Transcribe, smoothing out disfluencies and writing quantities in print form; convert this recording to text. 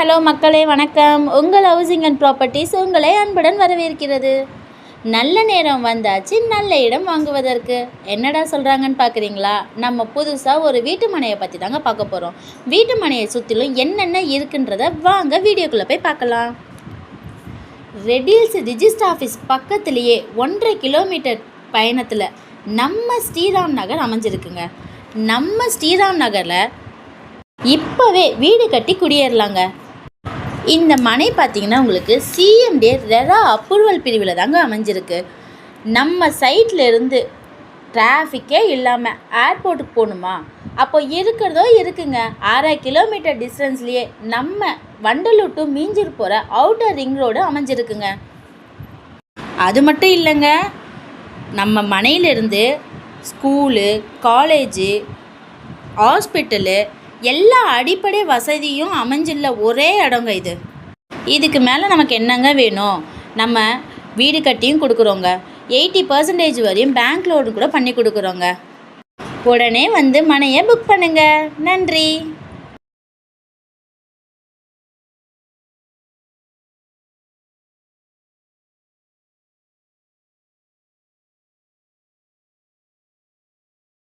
Hello மக்களே, வணக்கம். உங்கள் ஹவுசிங் அண்ட் ப்ராப்பர்ட்டிஸ் உங்களை அன்புடன் வரவேற்கிறது. நல்ல நேரம் வந்தாச்சு நல்ல இடம் வாங்குவதற்கு. என்னடா சொல்கிறாங்கன்னு பார்க்குறீங்களா? நம்ம புதுசாக ஒரு வீட்டு மனையை பற்றி தாங்க பார்க்க போகிறோம். வீட்டு மனையை சுற்றிலும் என்னென்ன இருக்குன்றத வாங்க வீடியோக்குள்ளே போய் பார்க்கலாம். ரெடில்ஸ் ரிஜிஸ்டர் ஆஃபீஸ் பக்கத்துலேயே 1.5 கிலோமீட்டர் பயணத்தில் நம்ம ஸ்ரீராம் நகர் அமைஞ்சிருக்குங்க. நம்ம ஸ்ரீராம் நகரில் இப்போவே வீடு கட்டி குடியேறலாங்க. இந்த மனை பார்த்திங்கன்னா உங்களுக்கு சிஎம்டி ரெரா அப்ரூவல் பிரிவில் தாங்க அமைஞ்சிருக்கு. நம்ம சைட்டில் இருந்து டிராஃபிக்கே இல்லாமல் ஏர்போர்ட்டுக்கு போகணுமா, அப்போ இருக்கிறதோ இருக்குங்க. 1/2 கிலோமீட்டர் டிஸ்டன்ஸ்லேயே நம்ம வண்டலூர் டு மீஞ்சூர் போகிற அவுட்டர் ரிங் ரோடு அமைஞ்சிருக்குங்க. அது மட்டும் இல்லைங்க, நம்ம மனையிலிருந்து ஸ்கூலு, காலேஜு, ஹாஸ்பிட்டலு எல்லா அடிப்படை வசதியும் அமைஞ்சுள்ள ஒரே இடங்க இது. இதுக்கு மேலே நமக்கு என்னங்க வேணும்? நம்ம வீடு கட்டியும் கொடுக்குறோங்க. 80% வரையும் பேங்க் லோன் கூட பண்ணி கொடுக்குறோங்க. உடனே வந்து மனையை புக் பண்ணுங்க. நன்றி.